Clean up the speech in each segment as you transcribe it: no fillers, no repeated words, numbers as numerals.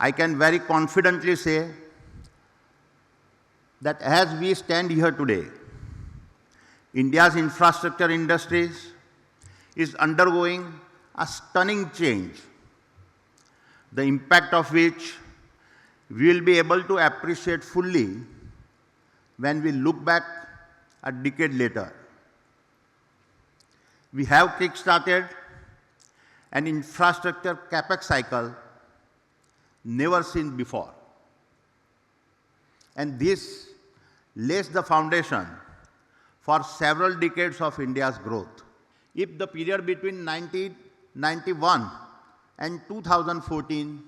I can very confidently say that as we stand here today, India's infrastructure industries is undergoing a stunning change, the impact of which we will be able to appreciate fully when we look back a decade later. We have kick-started an infrastructure capex cycle never seen before. And this lays the foundation for several decades of India's growth. If the period between 1991 and 2014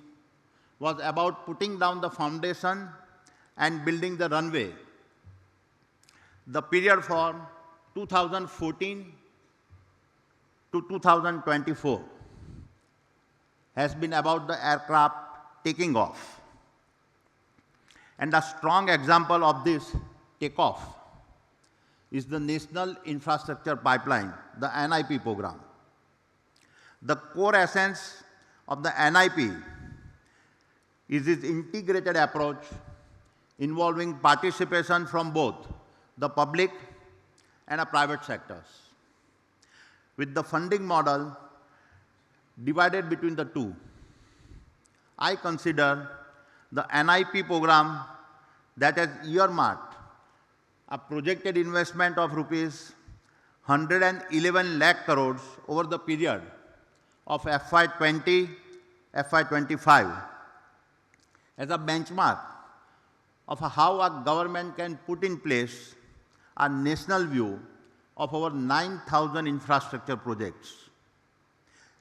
was about putting down the foundation and building the runway, the period from 2014 to 2024 has been about the aircraft taking off. And a strong example of this takeoff is the National Infrastructure Pipeline, the NIP program. The core essence of the NIP is its integrated approach involving participation from both the public and private sectors, with the funding model divided between the two. I consider the NIP program that has earmarked a projected investment of rupees 111 lakh crores over the period of FY20, FY25 as a benchmark of how a government can put in place a national view of over 9,000 infrastructure projects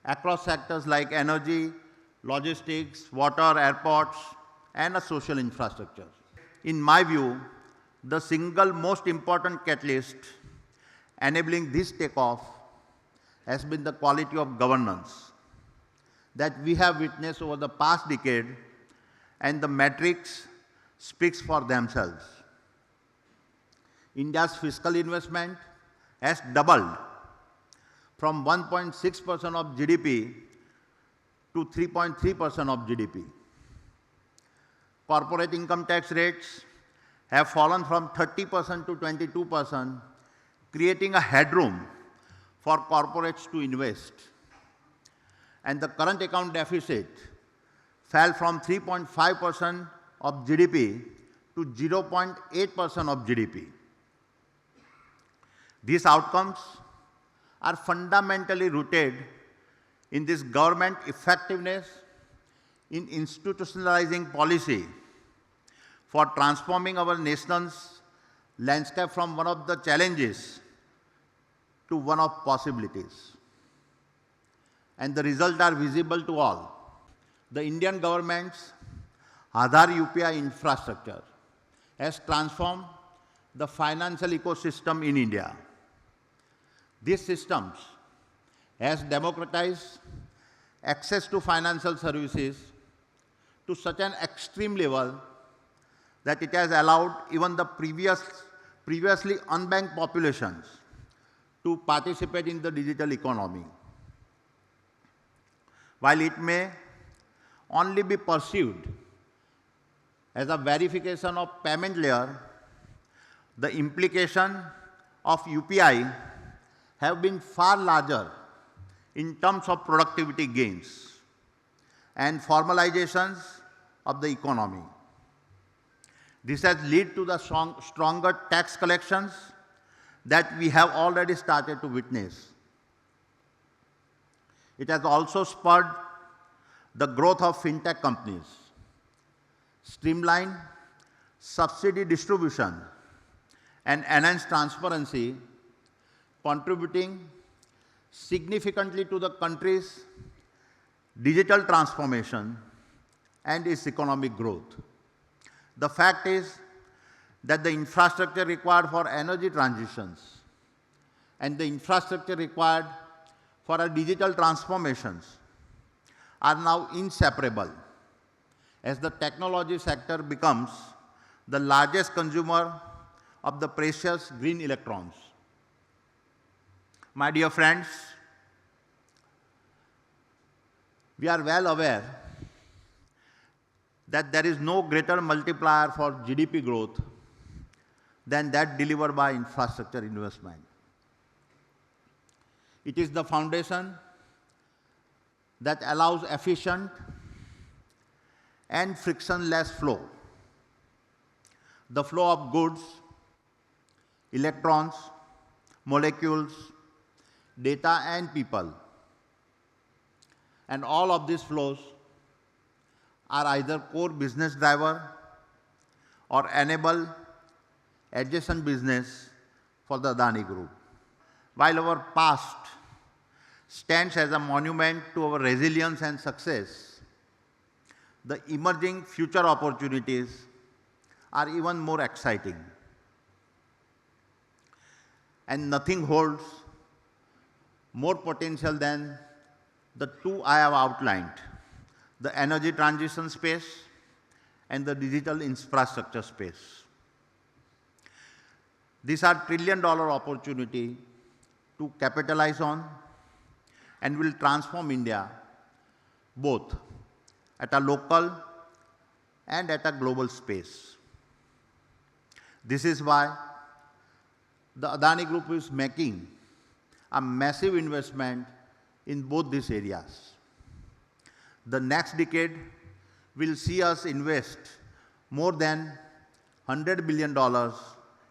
across sectors like energy, logistics, water, airports, and social infrastructure. In my view, the single most important catalyst enabling this takeoff has been the quality of governance that we have witnessed over the past decade, and the metrics speaks for themselves. India's fiscal investment has doubled from 1.6% of GDP to 3.3% of GDP. Corporate income tax rates have fallen from 30% to 22%, creating a headroom for corporates to invest. And the current account deficit fell from 3.5% of GDP to 0.8% of GDP. These outcomes are fundamentally rooted in this government effectiveness in institutionalizing policy for transforming our nation's landscape from one of the challenges to one of possibilities. And the results are visible to all. The Indian government's Aadhaar UPI infrastructure has transformed the financial ecosystem in India. These systems has democratized access to financial services to such an extreme level that it has allowed even the previously unbanked populations to participate in the digital economy. While it may only be perceived as a verification of payment layer, the implication of UPI have been far larger in terms of productivity gains and formalizations of the economy. This has led to the stronger tax collections that we have already started to witness. It has also spurred the growth of fintech companies, streamlined subsidy distribution, and enhanced transparency, contributing significantly to the country's digital transformation and its economic growth. The fact is that the infrastructure required for energy transitions and the infrastructure required for our digital transformations are now inseparable as the technology sector becomes the largest consumer of the precious green electrons. My dear friends, we are well aware that there is no greater multiplier for GDP growth than that delivered by infrastructure investment. It is the foundation that allows efficient and frictionless flow. The flow of goods, electrons, molecules, data and people. And all of these flows are either core business driver or enable adjacent business for the Adani Group. While our past stands as a monument to our resilience and success, the emerging future opportunities are even more exciting. And nothing holds more potential than the two I have outlined, the energy transition space and the digital infrastructure space. These are trillion-dollar opportunities to capitalize on and will transform India both at a local and at a global space. This is why the Adani Group is making a massive investment in both these areas. The next decade will see us invest more than $100 billion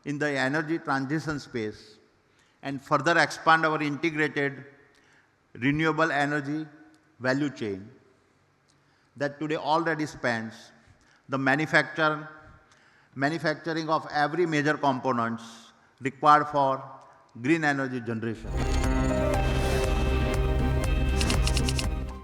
in the energy transition space and further expand our integrated renewable energy value chain that today already spans the manufacturing of every major components required for green energy generation.